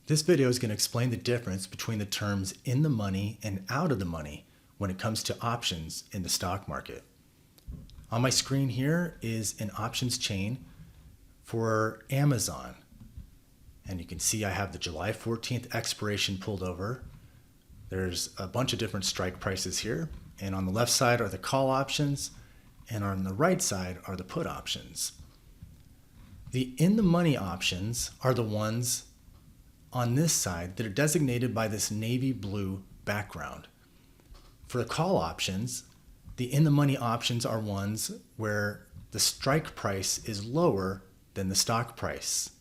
This video is going to explain the difference between the terms in the money and out of the money when it comes to options in the stock market. On my screen here is an options chain for Amazon. And you can see I have the July 14th expiration pulled over. There's a bunch of different strike prices here. And on the left side are the call options, and on the right side are the put options. The in the money options are the ones on this side that are designated by this navy blue background. For the call options, the in the money options are ones where the strike price is lower than the stock price.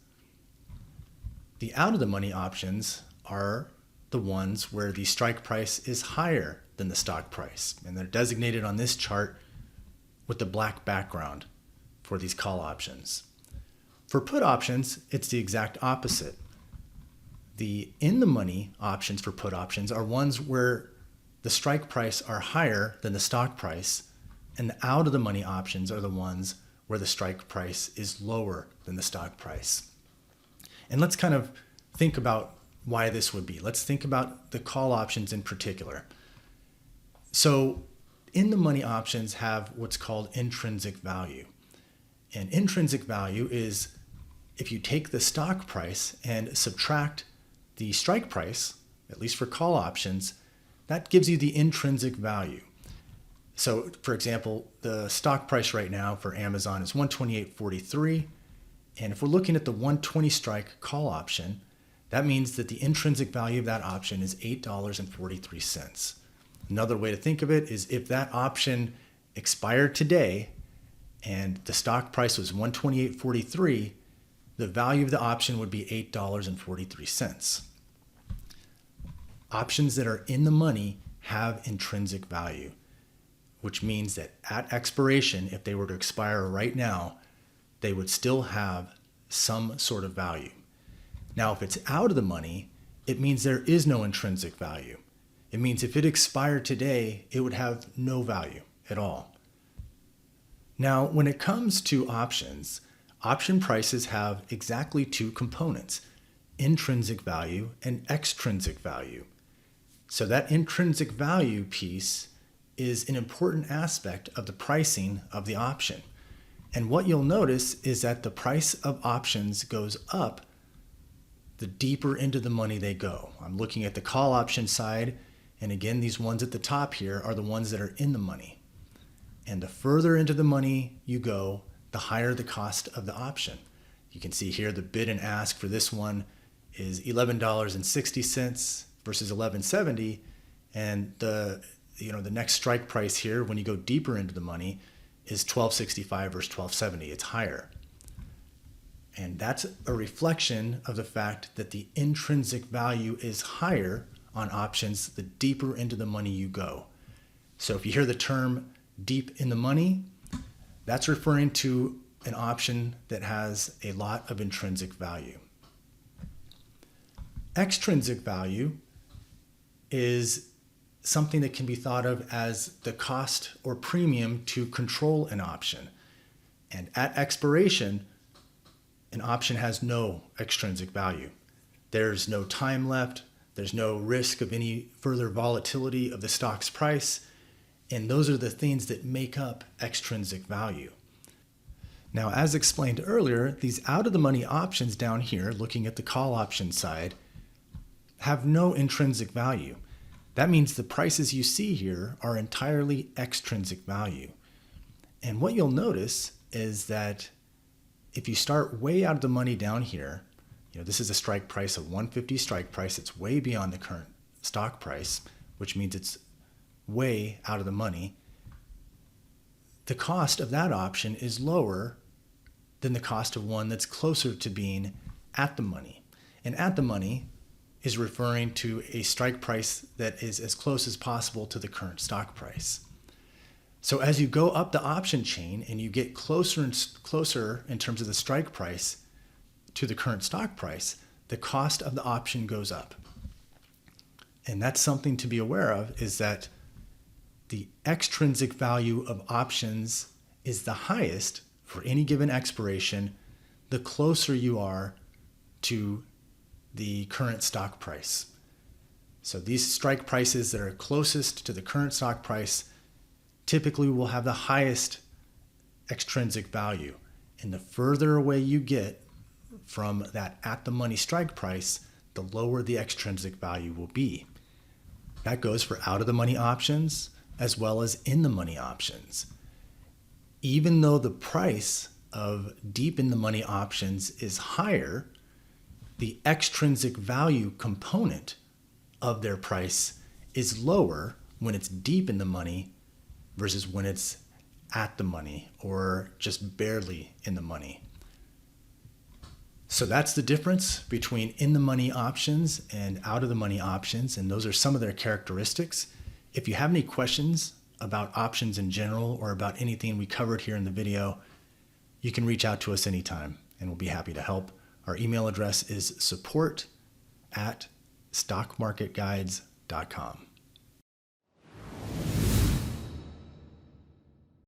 The out of the money options are the ones where the strike price is higher than the stock price, and they're designated on this chart with the black background for these call options. For put options, it's the exact opposite. The in the money options for put options are ones where the strike price are higher than the stock price, and the out of the money options are the ones where the strike price is lower than the stock price. And let's kind of think about why this would be. Let's think about the call options in particular. So in the money options have what's called intrinsic value. And intrinsic value is if you take the stock price and subtract the strike price, at least for call options, that gives you the intrinsic value. So for example, the stock price right now for Amazon is $128.43. And if we're looking at the 120 strike call option, that means that the intrinsic value of that option is $8.43. Another way to think of it is if that option expired today and the stock price was $128.43, the value of the option would be $8.43. Options that are in the money have intrinsic value, which means that at expiration, if they were to expire right now, they would still have some sort of value. Now, if it's out of the money, it means there is no intrinsic value. It means if it expired today, it would have no value at all. Now, when it comes to options, option prices have exactly two components, intrinsic value and extrinsic value. So that intrinsic value piece is an important aspect of the pricing of the option. And what you'll notice is that the price of options goes up the deeper into the money they go. I'm looking at the call option side, and again, these ones at the top here are the ones that are in the money. And the further into the money you go, the higher the cost of the option. You can see here the bid and ask for this one is $11.60 versus $11.70, and the next strike price here when you go deeper into the money is $12.65 versus $12.70. It's higher. And that's a reflection of the fact that the intrinsic value is higher on options the deeper into the money you go. So if you hear the term deep in the money, that's referring to an option that has a lot of intrinsic value. Extrinsic value is something that can be thought of as the cost or premium to control an option. And at expiration, an option has no extrinsic value. There's no time left. There's no risk of any further volatility of the stock's price. And those are the things that make up extrinsic value. Now, as explained earlier, these out of the money options down here, looking at the call option side, have no intrinsic value. That means the prices you see here are entirely extrinsic value. And what you'll notice is that if you start way out of the money down here, this is a strike price, a 150 strike price. It's way beyond the current stock price, which means it's way out of the money. The cost of that option is lower than the cost of one that's closer to being at the money. And at the money is referring to a strike price that is as close as possible to the current stock price. So as you go up the option chain and you get closer and closer in terms of the strike price to the current stock price, the cost of the option goes up. And that's something to be aware of, is that the extrinsic value of options is the highest for any given expiration the closer you are to the current stock price. So these strike prices that are closest to the current stock price typically will have the highest extrinsic value. And the further away you get from that at the money strike price, the lower the extrinsic value will be. That goes for out of the money options as well as in the money options. Even though the price of deep in the money options is higher, the extrinsic value component of their price is lower when it's deep in the money versus when it's at the money or just barely in the money. So that's the difference between in the money options and out of the money options, and those are some of their characteristics. If you have any questions about options in general or about anything we covered here in the video, you can reach out to us anytime and we'll be happy to help. Our email address is support@stockmarketguides.com.